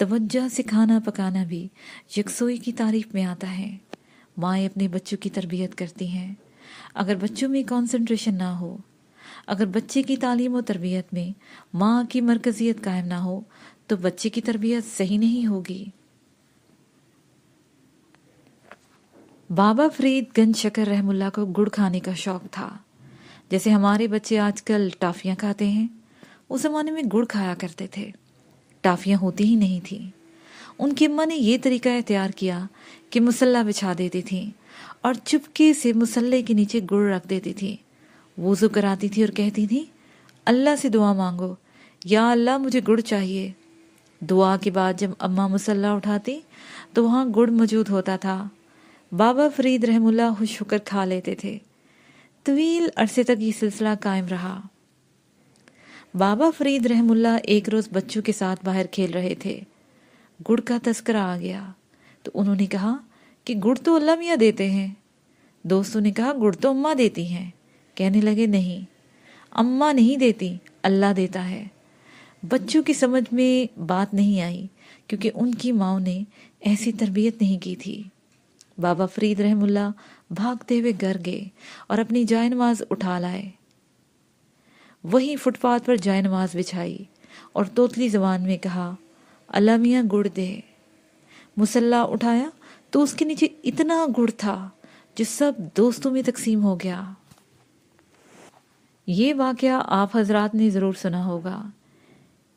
توجہ سے کھانا پکانا بھی یکسوئی کی تعریف میں آتا ہے۔ مائیں اپنے بچوں کی تربیت کرتی ہیں۔ اگر بچوں میں کنسنٹریشن نہ ہو، اگر بچے کی تعلیم و تربیت میں ماں کی مرکزیت قائم نہ ہو تو بچے کی تربیت صحیح نہیں ہوگی۔ بابا فرید گنج شکر رحم اللہ کو گڑ کھانے کا شوق تھا، جیسے ہمارے بچے آج کل ٹافیاں کھاتے ہیں، اس زمانے میں گڑ کھایا کرتے تھے۔ ٹافیاں ہوتی ہی نہیں تھیں۔ ان کی اماں نے یہ طریقہ اختیار کیا کہ مصلی بچھا دیتی تھی اور چپکے سے مصلی کے نیچے گڑ رکھ دیتی تھی، وضو کراتی تھی اور کہتی تھی اللہ سے دعا مانگو، یا اللہ مجھے گڑ چاہیے۔ دعا کے بعد جب اماں مصلی اٹھاتی تو وہاں گڑ موجود ہوتا تھا۔ بابا فرید رحم اللہ خوش ہو کر کھا لیتے تھے۔ طویل عرصے تک یہ سلسلہ قائم رہا۔ بابا فرید رحم اللہ ایک روز بچوں کے ساتھ باہر کھیل رہے تھے، گڑ کا تذکرہ آ گیا تو انہوں نے کہا کہ گڑ تو اللہ میاں دیتے ہیں۔ دوستوں نے کہا گڑ تو اماں دیتی ہیں۔ کہنے لگے نہیں، اماں نہیں دیتی، اللہ دیتا ہے۔ بچوں کی سمجھ میں بات نہیں آئی کیونکہ ان کی ماں نے ایسی تربیت نہیں کی تھی۔ بابا فرید رحم اللہ بھاگتے ہوئے گھر گئے اور اپنی جائے نماز اٹھا لائے۔ وہی فٹ پاتھ پر جائے نماز بچھائی اور توتلی زبان میں کہا اللہ میاں گڑ دے۔ مصلی اٹھایا تو اس کے نیچے اتنا گڑ تھا جو سب دوستوں میں تقسیم ہو گیا۔ یہ واقعہ آپ حضرات نے ضرور سنا ہوگا۔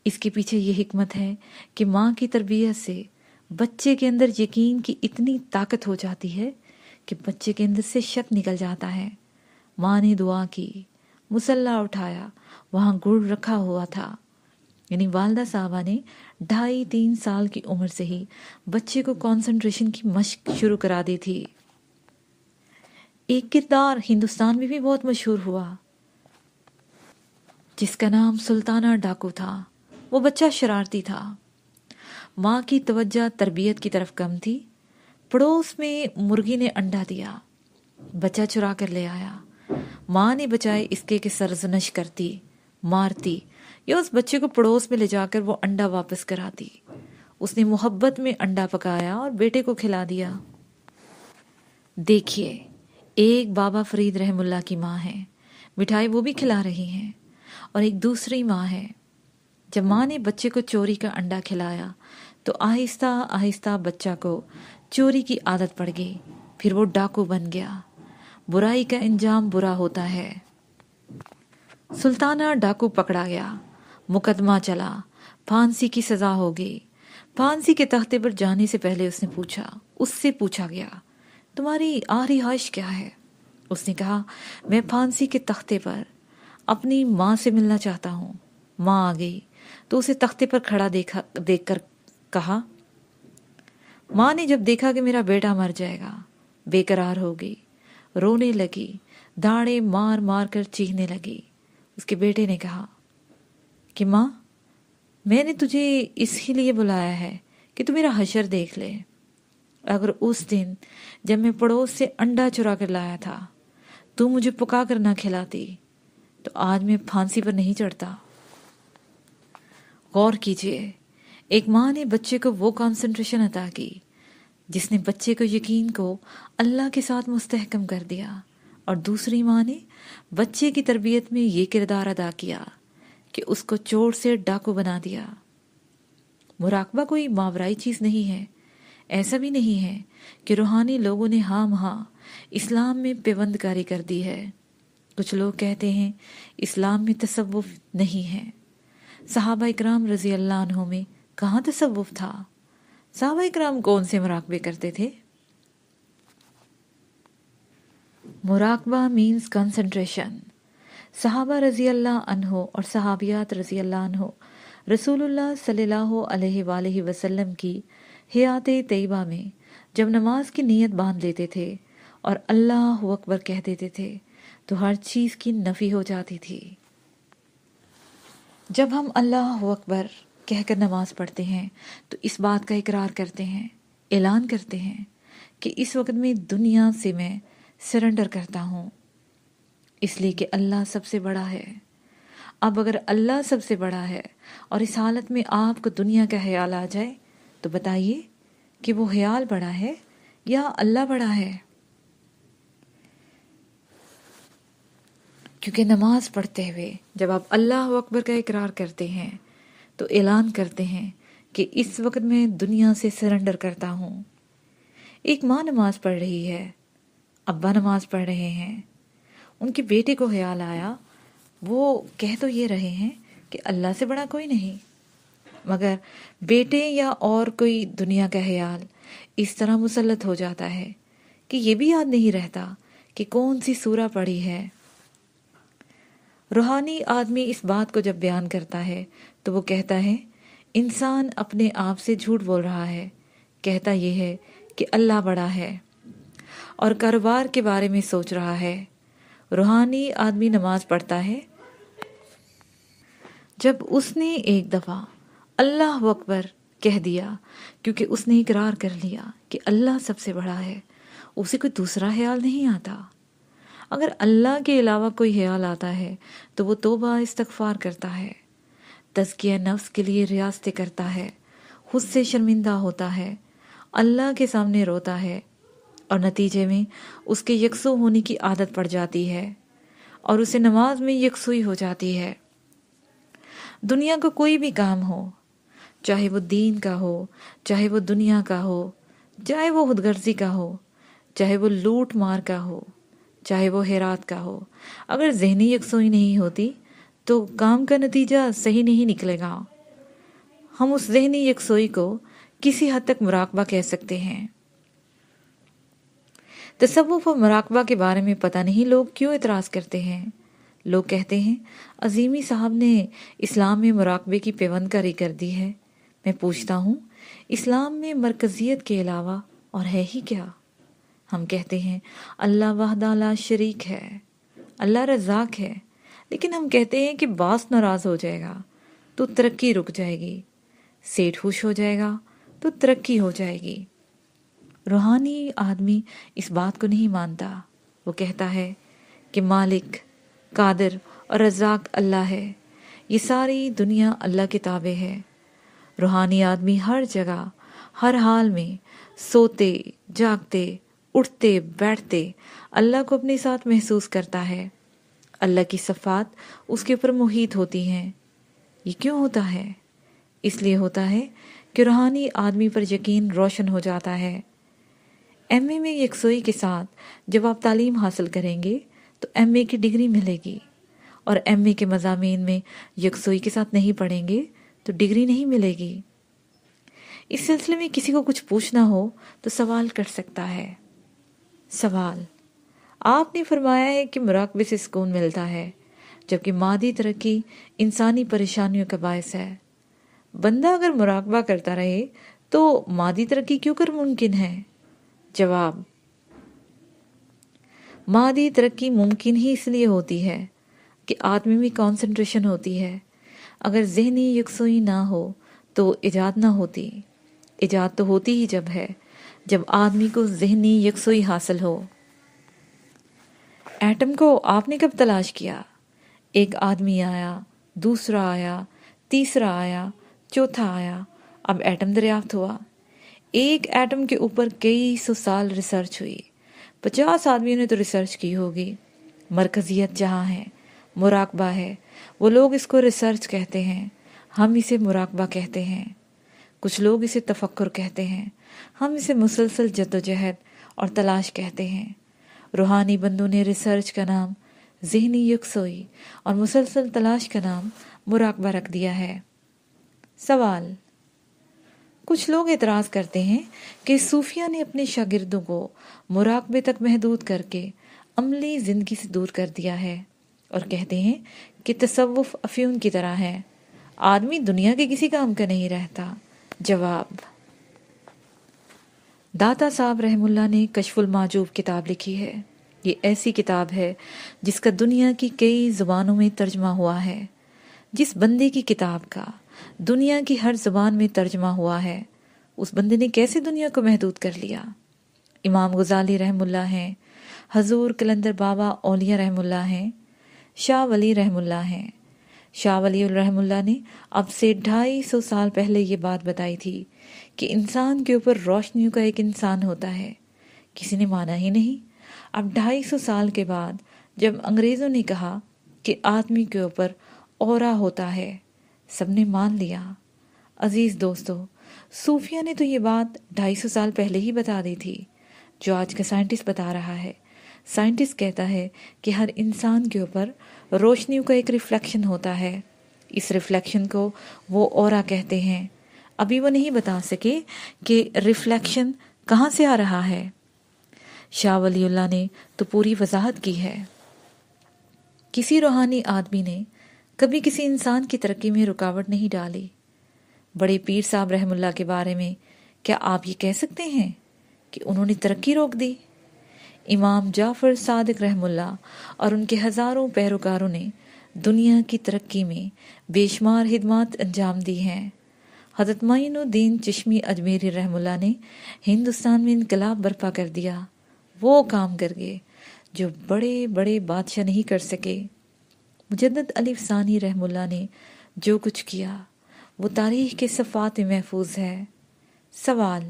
اس کے پیچھے یہ حکمت ہے کہ ماں کی تربیت سے بچے کے اندر یقین کی اتنی طاقت ہو جاتی ہے کہ بچے کے اندر سے شک نکل جاتا ہے۔ ماں نے دعا کی، مصلی اٹھایا، وہاں گڑ رکھا ہوا تھا۔ یعنی والدہ صاحبہ نے 2.5-3 سال کی عمر سے ہی بچے کو کنسنٹریشن کی مشق شروع کرا دی تھی۔ ایک کردار ہندوستان میں بھی بہت مشہور ہوا جس کا نام سلطانہ ڈاکو تھا۔ وہ بچہ شرارتی تھا، ماں کی توجہ تربیت کی طرف کم تھی۔ پڑوس میں مرغی نے انڈا دیا، بچہ چرا کر لے آیا۔ ماں نے بچائے اس کے سرزنش کرتی، مارتی یا اس بچے کو پڑوس میں لے جا کر وہ انڈا واپس کراتی۔ اس نے محبت میں انڈا پکایا اور بیٹے کو کھلا دیا۔ دیکھیے، ایک بابا فرید رحم اللہ کی ماں ہے، مٹھائی وہ بھی کھلا رہی ہیں، اور ایک دوسری ماں ہے۔ جب ماں نے بچے کو چوری کا انڈا کھلایا تو آہستہ آہستہ بچہ کو چوری کی عادت پڑ گئی، پھر وہ ڈاکو بن گیا۔ برائی کا انجام برا ہوتا ہے۔ سلطانہ ڈاکو پکڑا گیا، مقدمہ چلا، پھانسی کی سزا ہو گئی۔ پھانسی کے تختے پر جانے سے پہلے اس سے پوچھا گیا تمہاری آخری خواہش کیا ہے؟ اس نے کہا میں پھانسی کے تختے پر اپنی ماں سے ملنا چاہتا ہوں۔ ماں آ گئی تو اسے تختے پر کھڑا دیکھ کر کہا، ماں نے جب دیکھا کہ میرا بیٹا مر جائے گا، بے قرار ہو گئی، رونے لگی، داڑیں مار مار کر چیخنے لگی۔ اس کے بیٹے نے کہا کہ ماں، میں نے تجھے اس کے لیے بلایا ہے کہ تو میرا حشر دیکھ لے۔ اگر اس دن جب میں پڑوس سے انڈا چرا کر لایا تھا تو مجھے پکا کر نہ کھلاتی تو آج میں پھانسی پر نہیں چڑھتا۔ غور کیجئے، ایک ماں نے بچے کو وہ کنسنٹریشن عطا کی جس نے بچے کو یقین کو اللہ کے ساتھ مستحکم کر دیا، اور دوسری ماں نے بچے کی تربیت میں یہ کردار ادا کیا کہ اس کو چور سے ڈاکو بنا دیا۔ مراقبہ کوئی ماورائی چیز نہیں ہے۔ ایسا بھی نہیں ہے کہ روحانی لوگوں نے ہاں اسلام میں پیوند کاری کر دی ہے۔ کچھ لوگ کہتے ہیں اسلام میں تصوف نہیں ہے۔ صحابہ اکرام رضی اللہ عنہ میں کہاں تصوف تھا؟ صحابہ اکرام کون سے مراقبے کرتے تھے؟ مراقبہ مینز کنسنٹریشن۔ صحابہ رضی اللہ عنہ اور صحابیات رضی اللہ عنہ رسول اللہ صلی اللہ علیہ وآلہ وسلم کی حیات طیبہ میں جب نماز کی نیت باندھ لیتے تھے اور اللہ اکبر کہہ دیتے تھے تو ہر چیز کی نفی ہو جاتی تھی۔ جب ہم اللہ اکبر کہہ کر نماز پڑھتے ہیں تو اس بات کا اقرار کرتے ہیں، اعلان کرتے ہیں کہ اس وقت میں دنیا سے میں سرنڈر کرتا ہوں، اس لیے کہ اللہ سب سے بڑا ہے۔ اب اگر اللہ سب سے بڑا ہے اور اس حالت میں آپ کو دنیا کا خیال آ جائے تو بتائیے کہ وہ خیال بڑا ہے یا اللہ بڑا ہے؟ کیونکہ نماز پڑھتے ہوئے جب آپ اللہ اکبر کا اقرار کرتے ہیں تو اعلان کرتے ہیں کہ اس وقت میں دنیا سے سرنڈر کرتا ہوں۔ ایک ماں نماز پڑھ رہی ہے، ابا نماز پڑھ رہے ہیں، ان کے بیٹے کو خیال آیا، وہ کہہ تو یہ رہے ہیں کہ اللہ سے بڑا کوئی نہیں، مگر بیٹے یا اور کوئی دنیا کا خیال اس طرح مسلط ہو جاتا ہے کہ یہ بھی یاد نہیں رہتا کہ کون سی سورہ پڑھی ہے۔ روحانی آدمی اس بات کو جب بیان کرتا ہے تو وہ کہتا ہے انسان اپنے آپ سے جھوٹ بول رہا ہے، کہتا یہ ہے کہ اللہ بڑا ہے اور کاروبار کے بارے میں سوچ رہا ہے۔ روحانی آدمی نماز پڑھتا ہے جب اس نے ایک دفعہ اللہ اکبر کہہ دیا، کیونکہ اس نے اقرار کر لیا کہ اللہ سب سے بڑا ہے، اسے کوئی دوسرا خیال نہیں آتا۔ اگر اللہ کے علاوہ کوئی خیال آتا ہے تو وہ توبہ استغفار کرتا ہے، تزکیہ نفس کے لیے ریاضتیں کرتا ہے، خود سے شرمندہ ہوتا ہے، اللہ کے سامنے روتا ہے، اور نتیجے میں اس کے یکسو ہونے کی عادت پڑ جاتی ہے اور اسے نماز میں یکسوئی ہو جاتی ہے۔ دنیا کا کوئی بھی کام ہو، چاہے وہ دین کا ہو، چاہے وہ دنیا کا ہو، چاہے وہ خود غرضی کا ہو، چاہے وہ لوٹ مار کا ہو، چاہے وہ خیرات کا ہو، اگر ذہنی یکسوئی نہیں ہوتی تو کام کا نتیجہ صحیح نہیں نکلے گا۔ ہم اس ذہنی یکسوئی کو کسی حد تک مراقبہ کہہ سکتے ہیں۔ تصوف و مراقبہ کے بارے میں پتہ نہیں لوگ کیوں اعتراض کرتے ہیں۔ لوگ کہتے ہیں عظیمی صاحب نے اسلام میں مراقبے کی پیوند کاری کر دی ہے۔ میں پوچھتا ہوں اسلام میں مرکزیت کے علاوہ اور ہے ہی کیا؟ ہم کہتے ہیں اللہ وحدہ لا شریک ہے، اللہ رزاق ہے، لیکن ہم کہتے ہیں کہ باس ناراض ہو جائے گا تو ترقی رک جائے گی، سیٹھ خوش ہو جائے گا تو ترقی ہو جائے گی۔ روحانی آدمی اس بات کو نہیں مانتا، وہ کہتا ہے کہ مالک، قادر اور رزاق اللہ ہے، یہ ساری دنیا اللہ کے تابع ہے۔ روحانی آدمی ہر جگہ، ہر حال میں، سوتے جاگتے، اٹھتے بیٹھتے اللہ کو اپنے ساتھ محسوس کرتا ہے۔ اللہ کی صفات اس کے اوپر محیط ہوتی ہیں۔ یہ کیوں ہوتا ہے؟ اس لیے ہوتا ہے کہ روحانی آدمی پر یقین روشن ہو جاتا ہے۔ ایم اے میں یکسوئی کے ساتھ جب آپ تعلیم حاصل کریں گے تو ایم اے کی ڈگری ملے گی، اور ایم اے کے مضامین میں یکسوئی کے ساتھ نہیں پڑھیں گے تو ڈگری نہیں ملے گی۔ اس سلسلے میں کسی کو کچھ پوچھنا ہو تو سوال کر سکتا ہے۔ سوال: آپ نے فرمایا ہے کہ مراقبے سے سکون ملتا ہے، جبکہ مادی ترقی انسانی پریشانیوں کا باعث ہے۔ بندہ اگر مراقبہ کرتا رہے تو مادی ترقی کیوں کر ممکن ہے؟ جواب: مادی ترقی ممکن ہی اس لیے ہوتی ہے کہ آدمی میں کانسنٹریشن ہوتی ہے۔ اگر ذہنی یکسوئی نہ ہو تو ایجاد نہ ہوتی۔ ایجاد تو ہوتی ہی جب آدمی کو ذہنی یکسوئی حاصل ہو۔ ایٹم کو آپ نے کب تلاش کیا؟ ایک آدمی آیا، دوسرا آیا، تیسرا آیا، چوتھا آیا، اب ایٹم دریافت ہوا۔ ایک ایٹم کے اوپر کئی سو سال ریسرچ ہوئی، 50 آدمیوں نے تو ریسرچ کی ہوگی۔ مرکزیت جہاں ہے، مراقبہ ہے، وہ لوگ اس کو ریسرچ کہتے ہیں، ہم اسے مراقبہ کہتے ہیں۔ کچھ لوگ اسے تفکر کہتے ہیں، ہم اسے مسلسل جدوجہد اور تلاش کہتے ہیں۔ روحانی بندوں نے ریسرچ کا نام ذہنی یکسوئی اور مسلسل تلاش کا نام مراقبہ رکھ دیا ہے۔ سوال: کچھ لوگ اعتراض کرتے ہیں کہ صوفیہ نے اپنے شاگردوں کو مراقبے تک محدود کر کے عملی زندگی سے دور کر دیا ہے، اور کہتے ہیں کہ تصوف افیون کی طرح ہے، آدمی دنیا کے کسی کام کا نہیں رہتا۔ جواب: داتا صاحب رحم اللہ نے کشف المحجوب کتاب لکھی ہے۔ یہ ایسی کتاب ہے جس کا دنیا کی کئی زبانوں میں ترجمہ ہوا ہے۔ جس بندے کی کتاب کا دنیا کی ہر زبان میں ترجمہ ہوا ہے، اس بندے نے کیسے دنیا کو محدود کر لیا؟ امام غزالی رحم اللہ ہیں، حضور کلندر بابا اولیاء رحم اللہ ہیں، شاہ ولی رحم اللہ ہیں، شاہ ولی الرحم اللہ نے اب سے 250 سال پہلے یہ بات بتائی تھی کہ انسان کے اوپر روشنیوں کا ایک انسان ہوتا ہے. کسی نے مانا ہی نہیں. اب 250 سال کے بعد جب انگریزوں نے کہا کہ آدمی کے اوپر اورا ہوتا ہے، سب نے مان لیا. عزیز دوستو، صوفیہ نے تو یہ بات 250 سال پہلے ہی بتا دی تھی جو آج کا سائنٹسٹ بتا رہا ہے. سائنٹسٹ کہتا ہے کہ ہر انسان کے اوپر روشنیوں کا ایک ریفلیکشن ہوتا ہے. اس ریفلیکشن کو وہ اورا کہتے ہیں. ابھی وہ نہیں بتا سکے کہ ریفلیکشن کہاں سے آ رہا ہے. شاہ ولی اللہ نے تو پوری وضاحت کی ہے. کسی روحانی آدمی نے کبھی کسی انسان کی ترقی میں رکاوٹ نہیں ڈالی. بڑے پیر صاحب رحم اللہ کے بارے میں کیا آپ یہ کہہ سکتے ہیں کہ انہوں نے ترقی روک دی؟ امام جعفر صادق رحم اللہ اور ان کے ہزاروں پیروکاروں نے دنیا کی ترقی میں بے شمار خدمات انجام دی ہیں. حضرت معین الدین چشمی اجمیری رحم اللہ نے ہندوستان میں انقلاب برپا کر دیا. وہ کام کر گئے جو بڑے بڑے بادشاہ نہیں کر سکے. مجدد علی ثانی رحم اللہ نے جو کچھ کیا وہ تاریخ کے صفحات میں محفوظ ہے. سوال: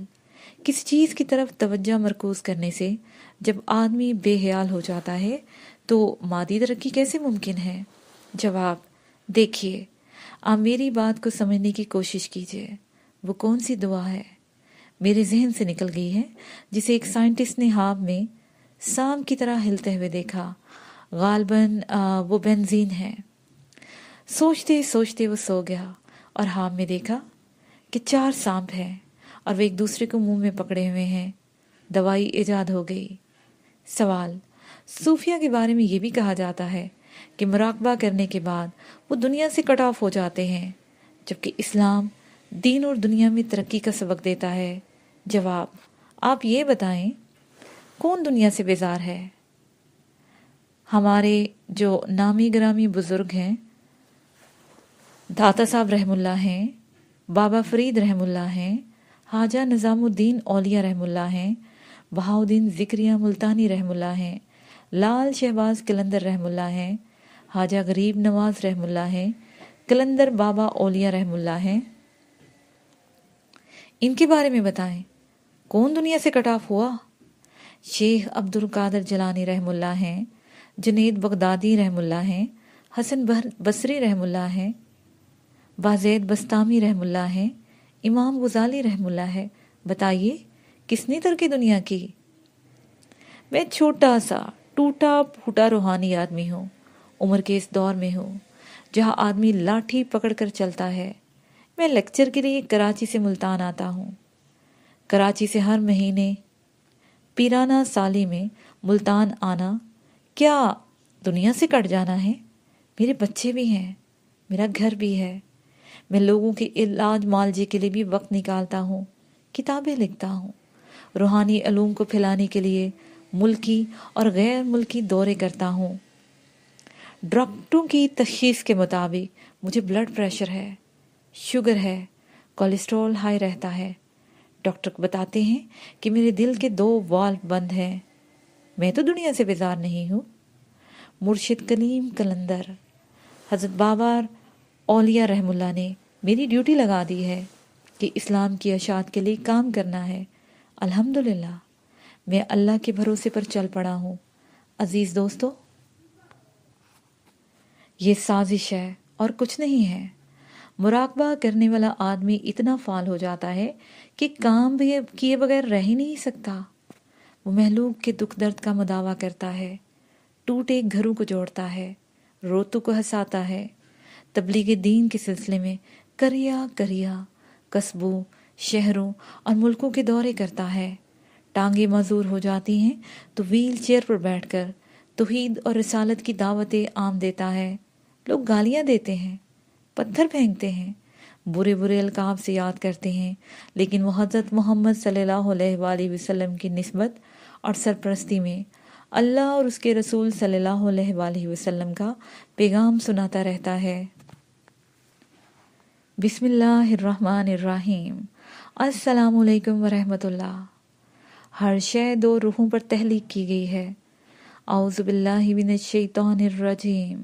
کسی چیز کی طرف توجہ مرکوز کرنے سے جب آدمی بے خیال ہو جاتا ہے تو مادی ترقی کیسے ممکن ہے؟ جواب: دیکھیے، آپ میری بات کو سمجھنے کی کوشش کیجئے. وہ کون سی دعا ہے میرے ذہن سے نکل گئی ہے جسے ایک سائنٹسٹ نے خواب میں سانپ کی طرح ہلتے ہوئے دیکھا. غالباً وہ بنزین ہے. سوچتے سوچتے وہ سو گیا اور خواب میں دیکھا کہ 4 سانپ ہیں اور وہ ایک دوسرے کو منہ میں پکڑے ہوئے ہیں. دوائی ایجاد ہو گئی. سوال: صوفیہ کے بارے میں یہ بھی کہا جاتا ہے کہ مراقبہ کرنے کے بعد وہ دنیا سے کٹ آف ہو جاتے ہیں، جبکہ اسلام دین اور دنیا میں ترقی کا سبق دیتا ہے. جواب: آپ یہ بتائیں کون دنیا سے بیزار ہے؟ ہمارے جو نامی گرامی بزرگ ہیں، داتا صاحب رحم اللہ ہیں، بابا فرید رحم اللہ ہیں، خواجہ نظام الدین اولیاء رحم اللہ ہیں، بہاؤالدین ذکریہ ملتانی رحم اللہ ہیں، لال شہباز قلندر رحم اللہ ہیں، خواجہ غریب نواز رحم اللہ ہیں، قلندر بابا اولیاء رحم اللہ ہیں. ان کے بارے میں بتائیں کون دنیا سے کٹ آف ہوا؟ شیخ عبد القادر جیلانی رحم اللہ ہیں، جنید بغدادی رحم اللہ ہیں، حسن بصری رحم اللہ ہیں، بازید بستامی رحم اللہ ہیں، امام غزالی رحم اللہ ہے. بتائیے کس نے ترک دنیا کی؟ میں چھوٹا سا ٹوٹا پھوٹا روحانی آدمی ہوں. عمر کے اس دور میں ہوں جہاں آدمی لاٹھی پکڑ کر چلتا ہے. میں لیکچر کے لیے کراچی سے ملتان آتا ہوں. کراچی سے ہر مہینے پیرانہ سالی میں ملتان آنا کیا دنیا سے کٹ جانا ہے؟ میرے بچے بھی ہیں، میرا گھر بھی ہے. میں لوگوں کے علاج معالجے کے لیے بھی وقت نکالتا ہوں، کتابیں لکھتا ہوں، روحانی علوم کو پھیلانے کے لیے ملکی اور غیر ملکی دورے کرتا ہوں. ڈاکٹروں کی تشخیص کے مطابق مجھے بلڈ پریشر ہے، شوگر ہے، کولیسٹرول ہائی رہتا ہے. ڈاکٹر بتاتے ہیں کہ میرے دل کے 2 والو بند ہیں. میں تو دنیا سے بیزار نہیں ہوں. مرشد کلیم قلندر حضرت بابا اولیاء رحم اللہ نے میری ڈیوٹی لگا دی ہے کہ اسلام کی اشاعت کے لیے کام کرنا ہے. الحمدللہ میں اللہ کے بھروسے پر چل پڑا ہوں. عزیز دوستو، یہ سازش ہے اور کچھ نہیں ہے. مراقبہ کرنے والا آدمی اتنا فعال ہو جاتا ہے کہ کام بھی کیے بغیر رہ ہی نہیں سکتا. وہ محلوق کے دکھ درد کا مداوع کرتا ہے، ٹوٹے گھروں کو جوڑتا ہے، روتوں کو ہنساتا ہے، تبلیغ دین کے سلسلے میں کریا قصبوں، شہروں اور ملکوں کے دورے کرتا ہے. ٹانگیں معذور ہو جاتی ہیں تو ویل چیئر پر بیٹھ کر توحید اور رسالت کی دعوتیں عام دیتا ہے. لوگ گالیاں دیتے ہیں، پتھر پھینکتے ہیں، برے برے القاب سے یاد کرتے ہیں، لیکن وہ حضرت محمد صلی اللہ علیہ وآلہ وسلم کی نسبت اور سرپرستی میں اللہ اور اس کے رسول صلی اللہ علیہ وآلہ وسلم کا پیغام سناتا رہتا ہے. بسم اللہ الرحمن الرحیم. السلام علیکم ورحمۃ اللہ. ہر شے 2 روحوں پر تحلیق کی گئی ہے. اعوذ باللہ من الشیطان الرجیم.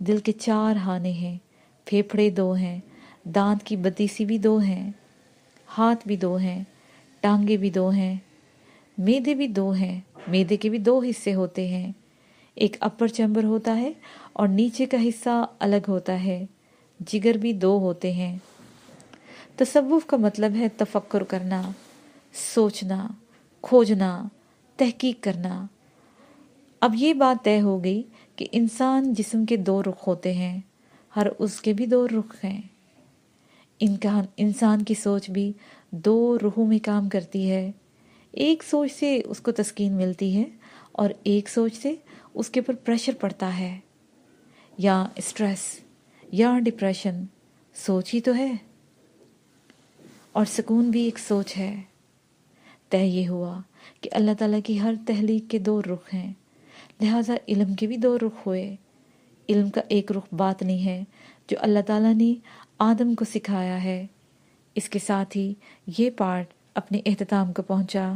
دل کے 4 خانے ہیں، پھیپھڑے 2 ہیں، دانت کی بتیسی بھی 2 ہیں، ہاتھ بھی 2 ہیں، ٹانگیں بھی 2 ہیں، معدے بھی 2 ہیں، معدے کے بھی 2 حصے ہوتے ہیں، ایک اپر چیمبر ہوتا ہے اور نیچے کا حصہ الگ ہوتا ہے، جگر بھی 2 ہوتے ہیں۔ تصوف کا مطلب ہے تفکر کرنا، سوچنا، کھوجنا، تحقیق کرنا۔ اب یہ بات طے ہو گئی کہ انسان جسم کے 2 رخ ہوتے ہیں، ہر اس کے بھی 2 رخ ہیں۔ انسان کی سوچ بھی 2 رخوں میں کام کرتی ہے، ایک سوچ سے اس کو تسکین ملتی ہے اور ایک سوچ سے اس کے اوپر پریشر پڑتا ہے، یا اسٹریس یا ڈپریشن، سوچ ہی تو ہے، اور سکون بھی ایک سوچ ہے۔ طے یہ ہوا کہ اللہ تعالیٰ کی ہر تخلیق کے 2 رخ ہیں، لہٰذا علم کے بھی 2 رخ ہوئے۔ علم کا ایک رخ باطنی ہے جو اللہ تعالیٰ نے آدم کو سکھایا ہے۔ اس کے ساتھ ہی یہ پارٹ اپنے اختتام کو پہنچا۔